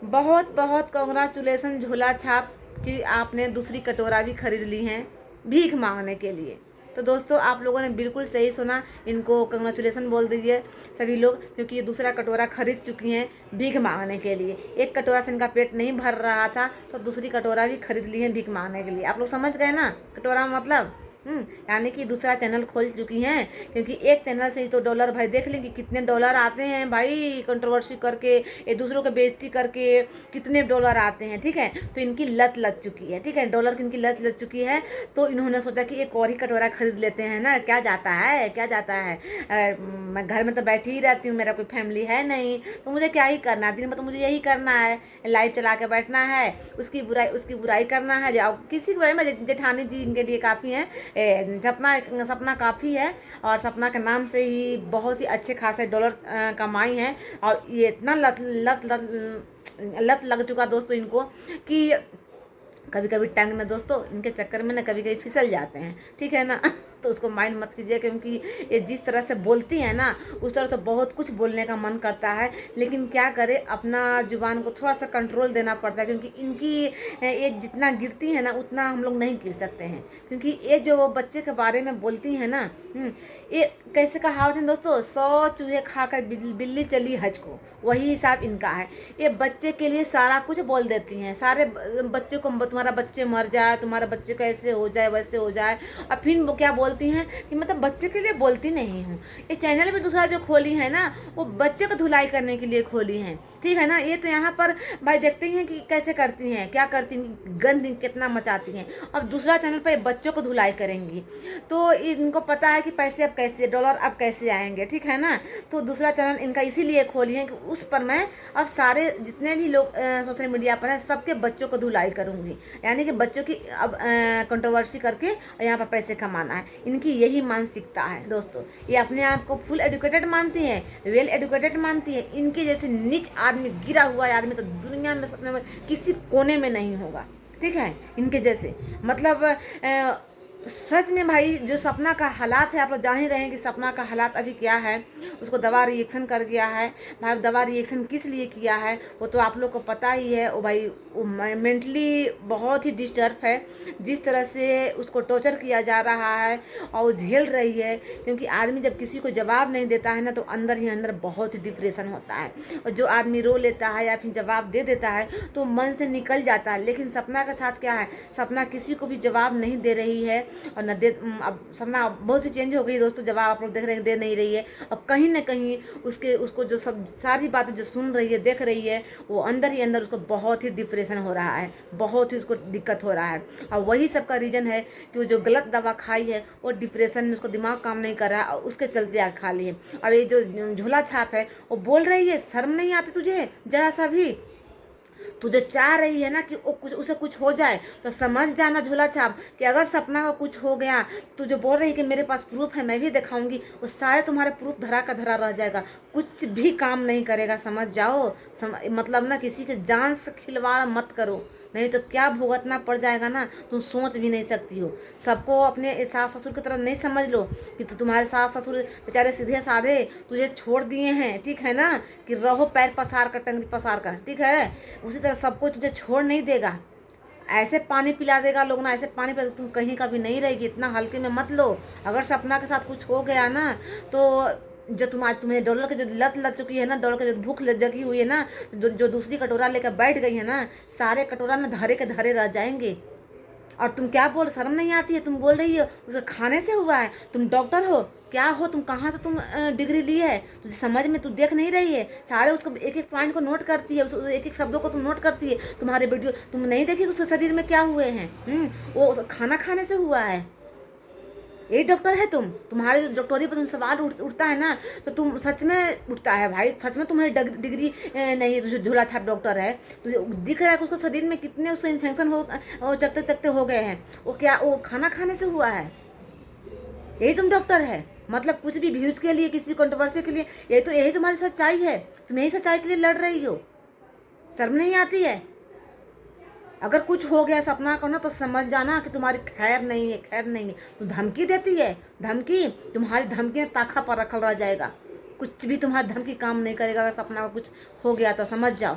बहुत बहुत कॉन्ग्रेचुलेसन झोला छाप कि आपने दूसरी कटोरा भी खरीद ली हैं भीख मांगने के लिए। तो दोस्तों आप लोगों ने बिल्कुल सही सुना, इनको कॉन्ग्रेचुलेसन बोल दीजिए सभी लोग, क्योंकि ये दूसरा कटोरा खरीद चुकी हैं भीख मांगने के लिए। एक कटोरा से इनका पेट नहीं भर रहा था तो दूसरी कटोरा भी खरीद ली है भीख मांगने के लिए। आप लोग समझ गए ना कटोरा मतलब। यानी कि दूसरा चैनल खोल चुकी हैं, क्योंकि एक चैनल से ही तो डॉलर भाई देख लेंगे कितने डॉलर आते हैं भाई, कंट्रोवर्सी करके ये दूसरों की बेइज्जती करके कितने डॉलर आते हैं। ठीक है, तो इनकी लत लग चुकी है। ठीक है, डॉलर की इनकी लत लग चुकी है, तो इन्होंने सोचा कि एक और ही कटोरा खरीद लेते हैं ना, क्या जाता है क्या जाता है। मैं घर में तो बैठी ही रहती हूँ, मेरा कोई फैमिली है नहीं, तो मुझे क्या ही करना है, दिन में तो मुझे यही करना है, लाइव चला के बैठना है, उसकी बुराई करना है। जाओ किसी की बुराई में, जेठानी जी इनके लिए काफ़ी है, सपना सपना काफ़ी है, और सपना के नाम से ही बहुत ही अच्छे खासे डॉलर कमाई हैं। और ये इतना लत लत लत लत लग चुका दोस्तों इनको कि कभी कभी टंग में दोस्तों इनके चक्कर में ना कभी कभी फिसल जाते हैं। ठीक है ना तो उसको माइंड मत कीजिए, क्योंकि ये जिस तरह से बोलती है ना उस तरह तो बहुत कुछ बोलने का मन करता है, लेकिन क्या करे अपना जुबान को थोड़ा सा कंट्रोल देना पड़ता है, क्योंकि इनकी ये जितना गिरती है ना उतना हम लोग नहीं गिर सकते हैं। क्योंकि ये जो वो बच्चे के बारे में बोलती है ना, ये कैसे कहावत है दोस्तों, 100 चूहे खाकर बिल्ली चली हज को, वही हिसाब इनका है। ये बच्चे के लिए सारा कुछ बोल देती हैं, सारे बच्चे को, तुम्हारा बच्चे मर जाए, तुम्हारा बच्चे का ऐसे हो जाए वैसे हो जाए, और फिर वो क्या बोलती हैं कि मतलब बच्चे के लिए बोलती नहीं हूँ। ये चैनल भी दूसरा जो खोली है ना वो बच्चे को धुलाई करने के लिए खोली है। ठीक है ना, ये तो यहाँ पर भाई देखते हैं कि कैसे करती हैं, क्या करती हैं, गंद कितना मचाती हैं। अब दूसरा चैनल पर बच्चों को धुलाई करेंगी, तो इनको पता है कि पैसे अब कैसे, डॉलर अब कैसे आएंगे। ठीक है ना, तो दूसरा चैनल इनका इसीलिए खोली है कि उस पर मैं अब सारे जितने भी लोग सोशल मीडिया पर हैं सबके बच्चों को धुलाई करूँगी, यानी कि बच्चों की अब कंट्रोवर्सी करके यहाँ पर पैसे कमाना है। इनकी यही मानसिकता है दोस्तों। ये अपने आप को फुल एजुकेटेड मानती हैं, वेल एजुकेटेड मानती हैं। इनके जैसे नीच आदमी, गिरा हुआ आदमी तो दुनिया में सपने में किसी कोने में नहीं होगा। ठीक है, इनके जैसे मतलब सच में भाई जो सपना का हालात है, आप लोग जान ही रहे हैं कि सपना का हालात अभी क्या है। उसको दवा रिएक्शन कर गया है भाई, दवा रिएक्शन किस लिए किया है वो तो आप लोग को पता ही है। वो भाई वो मेंटली बहुत ही डिस्टर्ब है, जिस तरह से उसको टॉर्चर किया जा रहा है और वो झेल रही है। क्योंकि आदमी जब किसी को जवाब नहीं देता है ना तो अंदर ही अंदर बहुत ही डिप्रेशन होता है, और जो आदमी रो लेता है या फिर जवाब दे देता है तो मन से निकल जाता है। लेकिन सपना के साथ क्या है, सपना किसी को भी जवाब नहीं दे रही है, और न दे, अब सपना बहुत सी चेंज हो गई दोस्तों, जवाब आप लोग देख रहे हैं दे नहीं रही है। और कहीं ना कहीं उसको जो सब सारी बातें जो सुन रही है देख रही है, वो अंदर ही अंदर उसको बहुत ही डिप्रेशन हो रहा है, बहुत ही उसको दिक्कत हो रहा है। और वही सब का रीज़न है कि वो जो गलत दवा खाई है वो डिप्रेशन में उसको दिमाग काम नहीं कर रहा है, और उसके चलते आग खा ली है। अब ये जो झोला छाप है वो बोल रही है, शर्म नहीं आती तुझे जरा सा भी? तू जो चाह रही है ना कि वो कुछ उसे कुछ हो जाए, तो समझ जाना झोला छाप कि अगर सपना का कुछ हो गया, तू जो बोल रही है कि मेरे पास प्रूफ है मैं भी दिखाऊंगी, वो सारे तुम्हारे प्रूफ धरा का धरा रह जाएगा, कुछ भी काम नहीं करेगा। समझ जाओ, मतलब ना किसी के जान से खिलवाड़ मत करो, नहीं तो क्या भुगतना पड़ जाएगा ना तुम सोच भी नहीं सकती हो। सबको अपने सास ससुर की तरह नहीं समझ लो कि तो तुम्हारे सास ससुर बेचारे सीधे साधे तुझे छोड़ दिए हैं। ठीक है ना, कि रहो पैर पसार कर, टंग पसार कर। ठीक है, उसी तरह सबको तुझे छोड़ नहीं देगा, ऐसे पानी पिला देगा लोग ना, ऐसे पानी पिला, तुम कहीं का भी नहीं रहेगी। इतना हल्के में मत लो। अगर सपना के साथ कुछ हो गया ना तो जो तुम्हें डॉलर की जो लत लग चुकी है ना, डॉलर की जो भूख जगी हुई है ना, जो दूसरी कटोरा लेकर बैठ गई है ना, सारे कटोरा ना धरे के धरे रह जाएंगे। और तुम क्या बोल, शर्म नहीं आती है? तुम बोल रही हो उसे खाने से हुआ है, तुम डॉक्टर हो क्या हो, तुम कहाँ से तुम डिग्री ली है? तुझे समझ में, तू देख नहीं रही है? सारे उसको एक एक पॉइंट को नोट करती है, एक एक शब्दों को तुम नोट करती है। तुम्हारे वीडियो तुम नहीं देखी उसके शरीर में क्या हुए हैं? वो खाना खाने से हुआ है। यही डॉक्टर है तुम? तुम्हारे डॉक्टरी पर तुम सवाल उठता है ना तो तुम सच में उठता है भाई, सच में तुम्हारी डिग्री नहीं है, तुझे झोला छाप डॉक्टर है। तुझे दिख रहा है कि उसको शरीर में कितने उससे इन्फेक्शन हो चकते चकते हो गए हैं। वो क्या वो खाना खाने से हुआ है? यही तुम डॉक्टर है? मतलब कुछ भी व्यूज के लिए, किसी कंट्रोवर्सी के लिए, यही तुम्हारी सच्चाई है? तुम यही सच्चाई के लिए लड़ रही हो? शर्म नहीं आती है? अगर कुछ हो गया सपना को ना तो समझ जाना कि तुम्हारी खैर नहीं है, खैर नहीं है। तो धमकी देती है, धमकी, तुम्हारी धमकी ने ताखा पर रखल रह जाएगा, कुछ भी तुम्हारी धमकी काम नहीं करेगा। अगर सपना को कुछ हो गया तो समझ जाओ।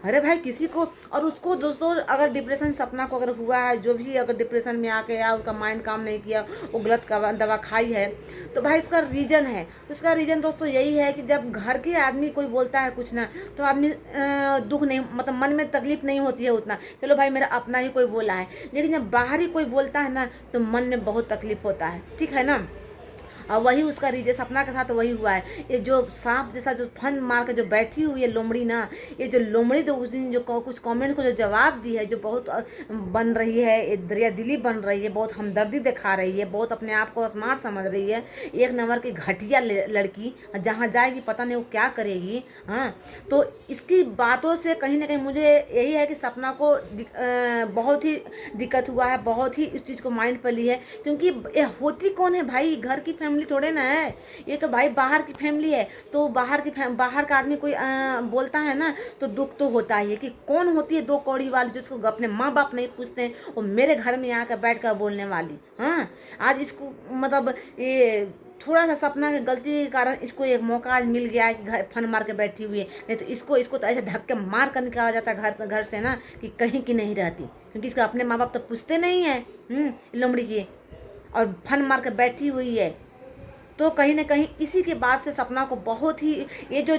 अरे भाई किसी को, और उसको दोस्तों अगर डिप्रेशन सपना को अगर हुआ है, जो भी अगर डिप्रेशन में आके या उसका माइंड काम नहीं किया, वो गलत दवा खाई है, तो भाई उसका रीज़न है। उसका रीज़न दोस्तों यही है कि जब घर के आदमी कोई बोलता है कुछ ना, तो आदमी दुख नहीं, मतलब मन में तकलीफ नहीं होती है उतना, चलो भाई मेरा अपना ही कोई बोला है। लेकिन जब बाहर ही कोई बोलता है ना, तो मन में बहुत तकलीफ होता है, ठीक है ना। और वही उसका रीजन सपना के साथ वही हुआ है। ये जो सांप जैसा जो फन मार के जो बैठी हुई है लोमड़ी ना, ये जो लोमड़ी तो उस दिन जो कुछ कमेंट को जो जवाब दी है, जो बहुत बन रही है, ये दरिया दिली बन रही है, बहुत हमदर्दी दिखा रही है, बहुत अपने आप को स्मार्ट समझ रही है, एक नंबर की घटिया लड़की, जहाँ जाएगी पता नहीं वो क्या करेगी। हाँ, तो इसकी बातों से कहीं ना कहीं मुझे यही है कि सपना को बहुत ही दिक्कत हुआ है, बहुत ही इस चीज़ को माइंड पर ली है। क्योंकि ये होती कौन है भाई, घर की फैमिली थोड़े ना है, ये तो भाई बाहर की फैमिली है। तो बाहर का आदमी कोई बोलता है ना, तो दुख तो होता ही है कि कौन होती है दो कौड़ी वाली जिसको अपने माँ बाप नहीं पूछते हैं, और मेरे घर में आकर बैठ कर बोलने वाली। हाँ, आज इसको मतलब ये थोड़ा सा सपना की गलती के कारण इसको एक मौका आज मिल गया है कि घर फन मार के बैठी हुई है, नहीं तो इसको तो ऐसे धक्के मार कर निकाला जाता है घर से ना, कि कहीं की नहीं रहती। क्योंकि इसका अपने माँ बाप तो पूछते नहीं है लोमड़ी की, और फन मार के बैठी हुई है। तो कहीं ना कहीं इसी के बाद से सपना को बहुत ही, ये जो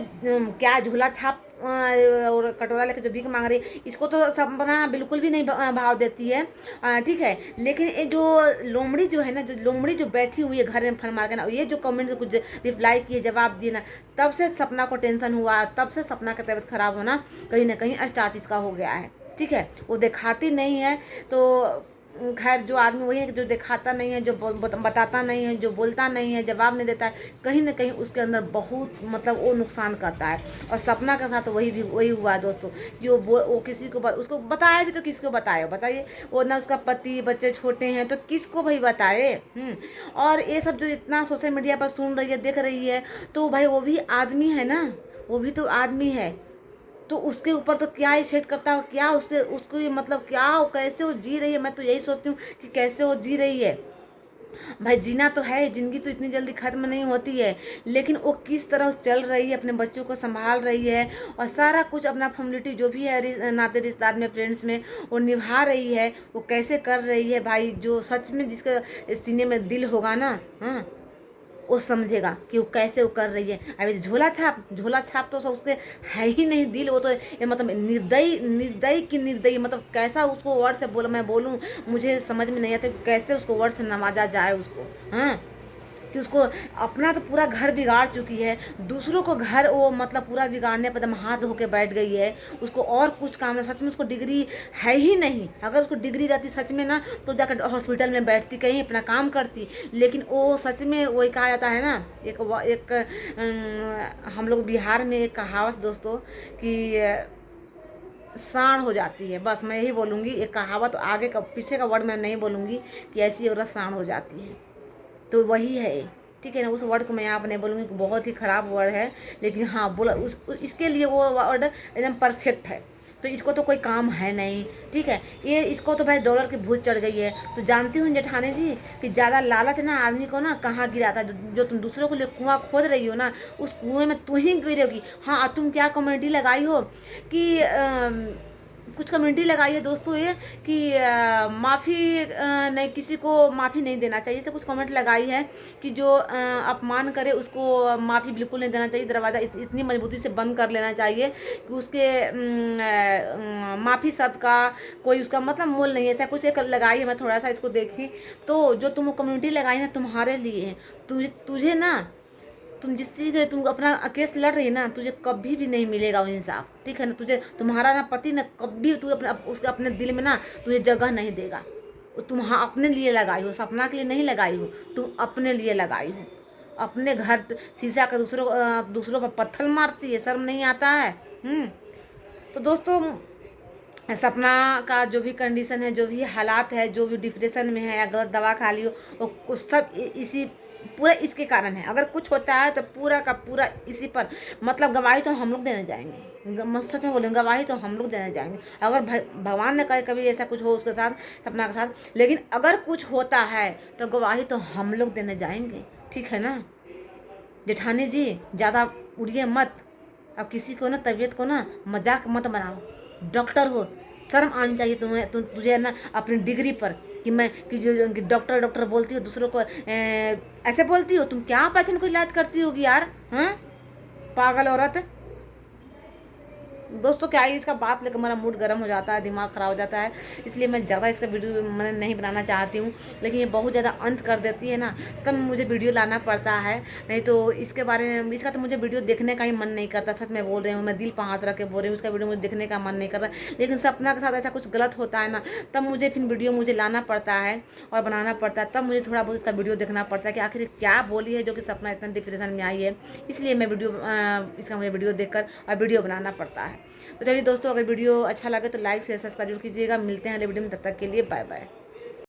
क्या झोला छाप और कटोरा लेकर जो भीख मांग रही है, इसको तो सपना बिल्कुल भी नहीं भाव देती है, ठीक है। लेकिन ये जो लोमड़ी जो है ना, जो लोमड़ी जो बैठी हुई है घर में फन मार के ना, ये जो कमेंट से कुछ रिप्लाई किए, जवाब दिए ना, तब से सपना को टेंशन हुआ, तब से सपना का तबीयत खराब होना कहीं ना कहीं स्टार्ट इसका हो गया है, ठीक है। वो दिखाती नहीं है, तो खैर जो आदमी वही है जो दिखाता नहीं है, जो बताता नहीं है, जो बोलता नहीं है, जवाब नहीं देता है, कहीं ना कहीं उसके अंदर बहुत मतलब वो नुकसान करता है। और सपना के साथ वही हुआ है दोस्तों, कि वो किसी को उसको बताया भी तो किसको बताए, बताइए। वो ना उसका पति बच्चे छोटे हैं, तो किसको भाई बताए। और ये सब जो इतना सोशल मीडिया पर सुन रही है, देख रही है, तो भाई वो भी आदमी है ना, वो भी तो आदमी है, तो उसके ऊपर तो क्या इफेक्ट करता है, क्या उसको मतलब क्या कैसे वो जी रही है। मैं तो यही सोचती हूँ कि कैसे वो जी रही है। भाई जीना तो है, जिंदगी तो इतनी जल्दी खत्म नहीं होती है, लेकिन वो किस तरह चल रही है, अपने बच्चों को संभाल रही है, और सारा कुछ अपना फैमिलिटी जो भी है नाते रिश्तेदार में फ्रेंड्स में वो निभा रही है। वो कैसे कर रही है भाई, जो सच में जिसका सीने में दिल होगा ना, हाँ, वो समझेगा कि वो कैसे वो कर रही है। अभी झोला छाप तो सब उसके है ही नहीं दिल, वो तो ये मतलब निर्दयी की निर्दयी, मतलब कैसा उसको वर्ड से मैं बोलूँ, मुझे समझ में नहीं आता कि कैसे उसको वर्ड से नवाजा जाए उसको। हाँ, कि उसको अपना तो पूरा घर बिगाड़ चुकी है, दूसरों को घर वो मतलब पूरा बिगाड़ने पर दम हाथ धो के बैठ गई है। उसको और कुछ काम है, सच में उसको डिग्री है ही नहीं। अगर उसको डिग्री रहती सच में ना, तो जाकर हॉस्पिटल में बैठती, कहीं अपना काम करती। लेकिन वो सच में वही कहा जाता है ना, एक हम लोग बिहार में एक कहावत दोस्तों कि साण हो जाती है, बस मैं यही बोलूँगी। एक कहावत, आगे का पीछे का वर्ड मैं नहीं बोलूँगी, कि ऐसी औरत साण हो जाती है, तो वही है, ठीक है ना। उस वर्ड को मैं यहाँ पर नहीं बोलूँगी, बहुत ही ख़राब वर्ड है, लेकिन हाँ बोला इसके लिए वो वर्ड एकदम परफेक्ट है। तो इसको तो कोई काम है नहीं, ठीक है। ये इसको तो भाई डॉलर की भूत चढ़ गई है। तो जानती हूँ जेठानी जी कि ज़्यादा लालच ना आदमी को ना कहाँ गिराता है। जो तुम दूसरों के लिए कुआं खोद रही हो ना, उस कुएं में तू ही गिरोगी। हाँ, तुम क्या कमेंटी लगाई हो कि कुछ कम्युनिटी लगाई है दोस्तों, ये कि माफ़ी नहीं, किसी को माफ़ी नहीं देना चाहिए, ऐसे कुछ कमेंट लगाई है कि जो अपमान करे उसको माफ़ी बिल्कुल नहीं देना चाहिए, दरवाज़ा इतनी मजबूती से बंद कर लेना चाहिए कि उसके माफ़ी शब्द का कोई उसका मतलब मोल नहीं है। ऐसा कुछ एक लगाई है, मैं थोड़ा सा इसको देखी, तो जो तुम कम्युनिटी लगाई ना तुम्हारे लिए है। तुझे ना, तुम जिस चीज़ से तुम अपना केस लड़ रही है ना, तुझे कभी भी नहीं मिलेगा वो इंसाफ, ठीक है ना। तुझे तुम्हारा ना पति ना कभी तू उसके अपने दिल में ना तुझे जगह नहीं देगा। वो तुम हाँ अपने लिए लगाई हो, सपना के लिए नहीं लगाई हो, तुम अपने लिए लगाई हो। अपने घर शीशा का दूसरों पर पत्थर मारती है, शर्म नहीं आता है। तो दोस्तों, सपना का जो भी कंडीशन है, जो भी हालात है, जो भी डिप्रेशन में है या गलत दवा खा ली हो, वो सब इसी पूरा इसके कारण है। अगर कुछ होता है तो पूरा का पूरा इसी पर, मतलब गवाही तो हम लोग देने जाएंगे, सच में बोलेंगे, गवाही तो हम लोग देने जाएंगे। अगर भगवान ने कहे कभी ऐसा कुछ हो उसके साथ, सपना के साथ, लेकिन अगर कुछ होता है तो गवाही तो हम लोग देने जाएंगे, ठीक है ना। जेठानी जी ज़्यादा उड़िए मत, अब किसी को ना तबीयत को ना मजाक मत बनाओ। डॉक्टर हो, शर्म आनी चाहिए तुम्हें, तुझे ना अपनी डिग्री पर कि मैं कि जो कि डॉक्टर डॉक्टर बोलती हो दूसरों को ऐसे बोलती हो। तुम क्या पेशेंट को इलाज करती होगी यार, हाँ पागल औरत। दोस्तों क्या ही इसका बात लेकर मेरा मूड गर्म हो जाता है, दिमाग ख़राब हो जाता है, इसलिए मैं ज़्यादा इसका वीडियो मैंने नहीं बनाना चाहती हूँ। लेकिन ये बहुत ज़्यादा अंत कर देती है ना, तब मुझे वीडियो लाना पड़ता है। नहीं तो इसके बारे में, इसका तो मुझे वीडियो देखने का ही मन नहीं करता। सच में बोल रही हूँ, मैं दिल पर हाथ रख के बोल रही हूँ, इसका वीडियो मुझे देखने का मन नहीं करता। लेकिन सपना के साथ ऐसा कुछ गलत होता है ना, तब मुझे फिर वीडियो मुझे लाना पड़ता है और बनाना पड़ता है। तब मुझे थोड़ा बहुत इसका वीडियो देखना पड़ता है कि आखिर क्या बोली है जो कि सपना इतना डिप्रेशन में आई है। इसलिए मैं इसका मुझे वीडियो देखकर और वीडियो बनाना पड़ता है। तो चलिए दोस्तों, अगर वीडियो अच्छा लगे तो लाइक शेयर सब्सक्राइब कीजिएगा। मिलते हैं अगले वीडियो में, तब तक के लिए बाय बाय।